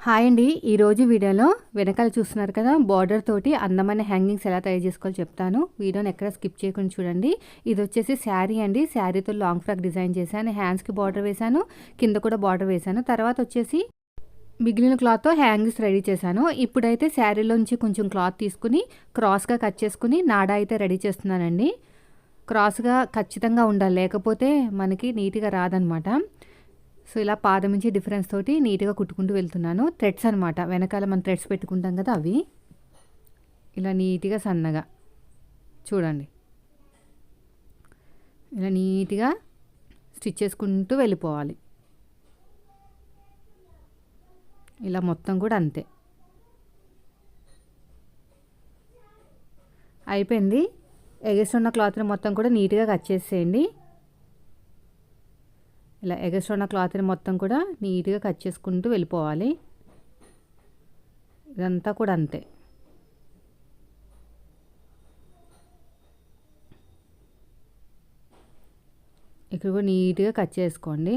Hi అండి. ఈరోజు వీడియోలో వెనకాల చూస్తున్నారు కదా, బార్డర్ తోటి అందమైన హ్యాంగింగ్స్ ఎలా తయారు చేసుకోవాలో చెప్తాను. వీడియోని ఎక్కడ స్కిప్ చేయకుండా చూడండి. ఇది వచ్చేసి శారీ అండి. శారీతో లాంగ్ ఫ్రాక్ డిజైన్ చేశాను. హ్యాండ్స్కి బార్డర్ వేశాను, కింద కూడా బార్డర్ వేశాను. తర్వాత వచ్చేసి మిగిలిన క్లాత్తో హ్యాంగింగ్స్ రెడీ చేశాను. ఇప్పుడైతే శారీలోంచి కొంచెం క్లాత్ తీసుకుని క్రాస్గా కట్ చేసుకుని నాడా అయితే రెడీ చేస్తున్నానండి. క్రాస్గా ఖచ్చితంగా ఉండాలి, లేకపోతే మనకి నీట్గా రాదనమాట. సో ఇలా పాదం నుంచి డిఫరెన్స్ తోటి నీట్గా కుట్టుకుంటూ వెళ్తున్నాను. థ్రెడ్స్ అనమాట, వెనకాల మనం థ్రెడ్స్ పెట్టుకుంటాం కదా, అవి ఇలా నీట్గా సన్నగా చూడండి, ఇలా నీట్గా స్టిచ్ చేసుకుంటూ వెళ్ళిపోవాలి. ఇలా మొత్తం కూడా అంతే అయిపోయింది. ఎగస్ట్రా క్లాత్ని మొత్తం కూడా నీట్గా కట్ చేసేయండి. ఇలా ఎగస్ట్రా ఉన్న క్లాత్ని మొత్తం కూడా నీట్గా కట్ చేసుకుంటూ వెళ్ళిపోవాలి. ఇదంతా కూడా అంతే. ఇక్కడ కూడా నీట్గా కట్ చేసుకోండి.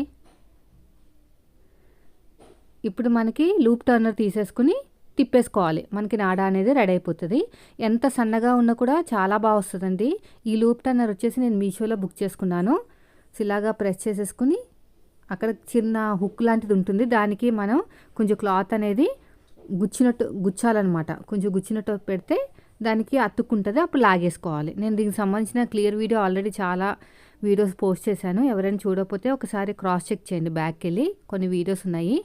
ఇప్పుడు మనకి లూప్ టర్నర్ తీసేసుకుని తిప్పేసుకోవాలి. మనకి నాడా అనేది రెడీ అయిపోతుంది. ఎంత సన్నగా ఉన్నా కూడా చాలా బాగా వస్తుందండి. ఈ లూప్ టర్నర్ వచ్చేసి నేను మీషోలో బుక్ చేసుకున్నాను. సో ఇలాగా ప్రెస్ చేసేసుకుని అక్కడ చిన్న హుక్ లాంటిది ఉంటుంది, దానికి మనం కొంచెం క్లాత్ అనేది గుచ్చాలన్నమాట. కొంచెం గుచ్చినట్టు పెడితే దానికి అతుక్కుంటుంది, అప్పుడు లాగేసుకోవాలి. నేను దీనికి సంబంధించిన క్లియర్ వీడియో ఆల్రెడీ చాలా వీడియోస్ పోస్ట్ చేశాను. ఎవరైనా చూడకపోతే ఒకసారి క్రాస్ చెక్ చేయండి, బ్యాక్కి వెళ్ళి కొన్ని వీడియోస్ ఉన్నాయి.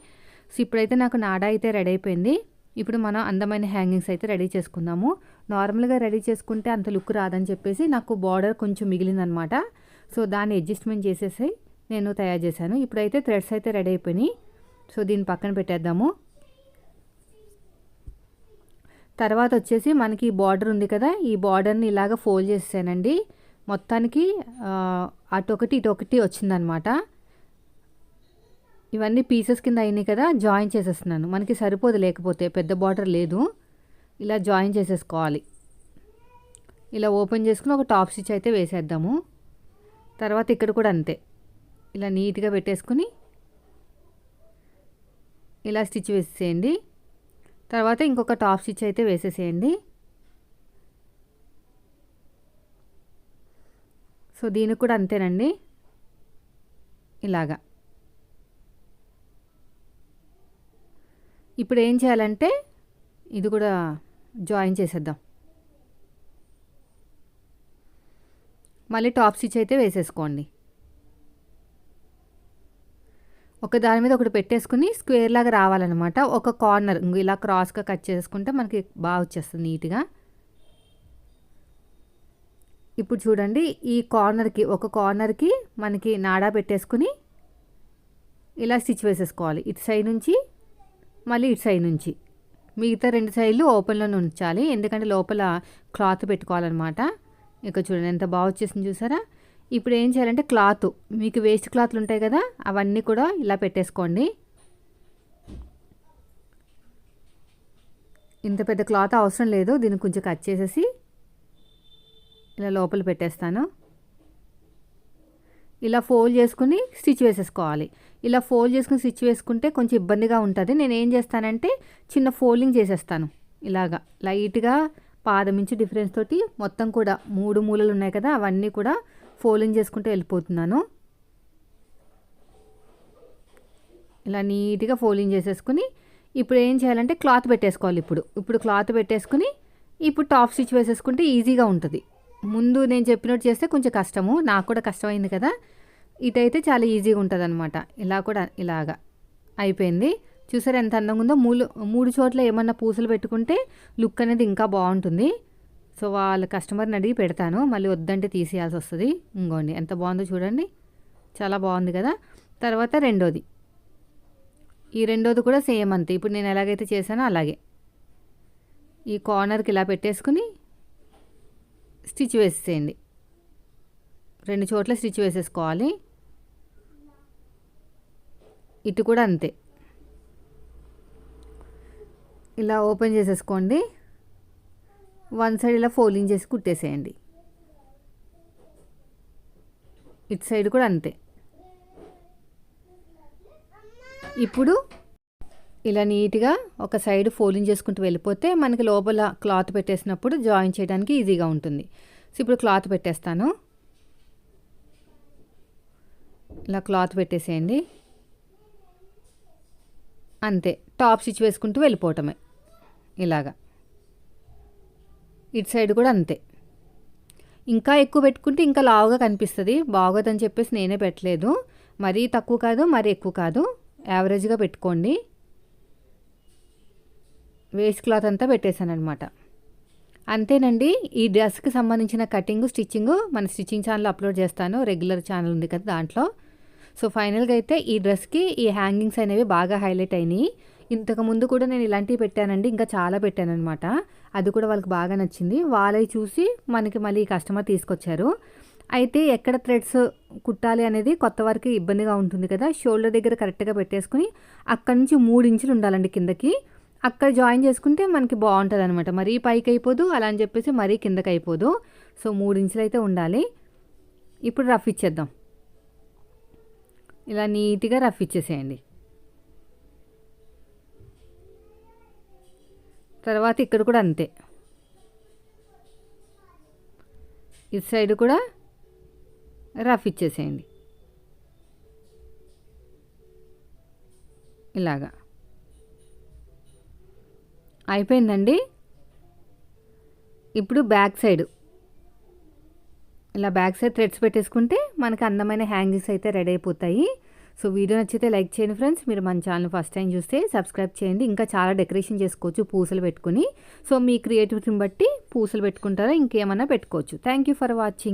సో ఇప్పుడైతే నాకు నాడా అయితే రెడీ అయిపోయింది. ఇప్పుడు మనం అందమైన హ్యాంగింగ్స్ అయితే రెడీ చేసుకుందాము. నార్మల్గా రెడీ చేసుకుంటే అంత లుక్ రాదని చెప్పేసి నాకు బార్డర్ కొంచెం మిగిలిందనమాట. సో దాన్ని అడ్జస్ట్మెంట్ చేసేసి నేను తయారు చేశాను. ఇప్పుడైతే థ్రెడ్స్ అయితే రెడీ అయిపోయినాయి. సో దీన్ని పక్కన పెట్టేద్దాము. తర్వాత వచ్చేసి మనకి బార్డర్ ఉంది కదా, ఈ బార్డర్ని ఇలాగ ఫోల్డ్ చేసానండి. మొత్తానికి అటొకటి ఇటొకటి వచ్చిందనమాట. ఇవన్నీ పీసెస్ కింద అయినాయి కదా, జాయిన్ చేసేస్తున్నాను. మనకి సరిపోదు, లేకపోతే పెద్ద బార్డర్ లేదు. ఇలా జాయిన్ చేసేసుకోవాలి. ఇలా ఓపెన్ చేసుకుని ఒక టాప్ స్టిచ్ అయితే వేసేద్దాము. తర్వాత ఇక్కడ కూడా అంతే, ఇలా నీట్గా పెట్టేసుకుని ఇలా స్టిచ్ వేసేయండి. తర్వాత ఇంకొక టాప్ స్టిచ్ అయితే వేసేసేయండి. సో దీనికి కూడా అంతేనండి, ఇలాగా. ఇప్పుడు ఏం చేయాలంటే ఇది కూడా జాయిన్ చేసేద్దాం. మళ్ళీ టాప్ స్టిచ్ అయితే వేసేసుకోండి. ఒక దాని మీద ఒకటి పెట్టేసుకుని స్క్వేర్ లాగా రావాలన్నమాట. ఒక కార్నర్ ఇలా క్రాస్గా కట్ చేసుకుంటే మనకి బాగా వచ్చేస్తుంది నీట్గా. ఇప్పుడు చూడండి, ఈ కార్నర్కి ఒక కార్నర్కి మనకి నాడా పెట్టేసుకుని ఇలా స్టిచ్ వేసేసుకోవాలి. ఇటు సైడ్ నుంచి మళ్ళీ ఇటు సైడ్ నుంచి. మిగతా రెండు సైడ్లు ఓపెన్లోనే ఉంచాలి, ఎందుకంటే లోపల క్లాత్ పెట్టుకోవాలన్నమాట. ఇక చూడండి ఎంత బాగా వచ్చేసింది, చూసారా. ఇప్పుడు ఏం చేయాలంటే క్లాత్, మీకు వేస్ట్ క్లాత్లు ఉంటాయి కదా, అవన్నీ కూడా ఇలా పెట్టేసుకోండి. ఇంత పెద్ద క్లాత్ అవసరం లేదు, దీన్ని కొంచెం కట్ చేసేసి ఇలా లోపల పెట్టేస్తాను. ఇలా ఫోల్డ్ చేసుకుని స్టిచ్ వేసేసుకోవాలి. ఇలా ఫోల్డ్ చేసుకుని స్టిచ్ వేసుకుంటే కొంచెం ఇబ్బందిగా ఉంటుంది. నేను ఏం చేస్తానంటే చిన్న ఫోల్డింగ్ చేసేస్తాను. ఇలాగా లైట్గా పాదం నుంచి డిఫరెన్స్ తోటి మొత్తం కూడా 3 మూలలు ఉన్నాయి కదా, అవన్నీ కూడా ఫోల్డింగ్ చేసుకుంటూ వెళ్ళిపోతున్నాను. ఇలా నీట్గా ఫోల్డింగ్ చేసేసుకుని ఇప్పుడు ఏం చేయాలంటే క్లాత్ పెట్టేసుకోవాలి. ఇప్పుడు క్లాత్ పెట్టేసుకుని ఇప్పుడు టాప్ స్టిచ్ వేసేసుకుంటే ఈజీగా ఉంటుంది. ముందు నేను చెప్పినట్టు చేస్తే కొంచెం కష్టము, నాకు కూడా కష్టమైంది కదా. ఇటైతే చాలా ఈజీగా ఉంటుంది అనమాట. ఇలా కూడా ఇలాగా అయిపోయింది. చూసారు ఎంత అందంగా ఉందో. 3 చోట్ల ఏమన్నా పూసలు పెట్టుకుంటే లుక్ అనేది ఇంకా బాగుంటుంది. సో వాళ్ళ కస్టమర్ని అడిగి పెడతాను, మళ్ళీ వద్దంటే తీసేయాల్సి వస్తుంది. ఇంకోండి ఎంత బాగుందో చూడండి, చాలా బాగుంది కదా. తర్వాత ఈ రెండోది కూడా సేమ్ అంతే. ఇప్పుడు నేను ఎలాగైతే చేశానో అలాగే ఈ కార్నర్కి ఇలా పెట్టేసుకుని స్టిచ్ వేసేయండి. 2 చోట్ల స్టిచ్ వేసేసుకోవాలి. ఇటు కూడా అంతే, ఇలా ఓపెన్ చేసేసుకోండి. వన్ సైడ్ ఇలా ఫోల్డింగ్ చేసి కుట్టేసేయండి. ఇటు సైడ్ కూడా అంతే. ఇప్పుడు ఇలా నీట్గా ఒక సైడ్ ఫోల్డింగ్ చేసుకుంటూ వెళ్ళిపోతే మనకి లోపల క్లాత్ పెట్టేసినప్పుడు జాయిన్ చేయడానికి ఈజీగా ఉంటుంది. సో ఇప్పుడు క్లాత్ పెట్టేస్తాను. ఇలా క్లాత్ పెట్టేసేయండి. అంతే, టాప్ స్టిచ్ వేసుకుంటూ వెళ్ళిపోవటమే ఇలాగా. ఇటు సైడ్ కూడా అంతే. ఇంకా ఎక్కువ పెట్టుకుంటే ఇంకా లావుగా కనిపిస్తుంది, బాగోదని చెప్పేసి నేనే పెట్టలేదు. మరీ తక్కువ కాదు, మరీ ఎక్కువ కాదు, యావరేజ్గా పెట్టుకోండి. వేస్ట్ క్లాత్ అంతా పెట్టేశాను అనమాట. అంతేనండి. ఈ డ్రెస్కి సంబంధించిన కటింగ్, స్టిచ్చింగ్ మన స్టిచ్చింగ్ ఛానల్ అప్లోడ్ చేస్తాను. రెగ్యులర్ ఛానల్ ఉంది కదా దాంట్లో. సో ఫైనల్గా అయితే ఈ డ్రెస్కి ఈ హ్యాంగింగ్స్ అనేవి బాగా హైలైట్ అయినాయి. ఇంతకుముందు కూడా నేను ఇలాంటివి పెట్టానండి, ఇంకా చాలా పెట్టాను అనమాట. అది కూడా వాళ్ళకి బాగా నచ్చింది. వాళ్ళవి చూసి మనకి మళ్ళీ కస్టమర్ తీసుకొచ్చారు. అయితే ఎక్కడ థ్రెడ్స్ కుట్టాలి అనేది కొత్త వారికి ఇబ్బందిగా ఉంటుంది కదా. షోల్డర్ దగ్గర కరెక్ట్గా పెట్టేసుకుని అక్కడి నుంచి 3 ఇంచులు ఉండాలండి కిందకి. అక్కడ జాయిన్ చేసుకుంటే మనకి బాగుంటుంది అనమాట. మరీ పైకి అయిపోదు, అలా అని చెప్పేసి మరీ కిందకి అయిపోదు. సో 3 ఇంచులు అయితే ఉండాలి. ఇప్పుడు రఫ్ ఇచ్చేద్దాం. ఇలా నీట్గా రఫ్ ఇచ్చేసేయండి. తర్వాత ఇక్కడ కూడా అంతే, ఇటు సైడ్ కూడా రఫ్ ఇచ్చేసేయండి ఇలాగా. అయిపోయిందండి. ఇప్పుడు బ్యాక్ సైడ్ ఇలా బ్యాక్ సైడ్ థ్రెడ్స్ పెట్టేసుకుంటే మనకి అందమైన హ్యాంగింగ్స్ అయితే రెడీ అయిపోతాయి. సో వీడియో నచ్చితే లైక్ చేయండి ఫ్రెండ్స్. మీరు మన ఛానల్ ఫస్ట్ టైం చూస్తే సబ్స్క్రైబ్ చేయండి. ఇంకా చాలా డెకరేషన్ చేసుకోవచ్చు పూసలు పెట్టుకుని. సో మీ క్రియేటివిటీని బట్టి పూసలు పెట్టుకుంటారా, ఇంకేమన్నా పెట్టుకోవచ్చు. Thank you for watching.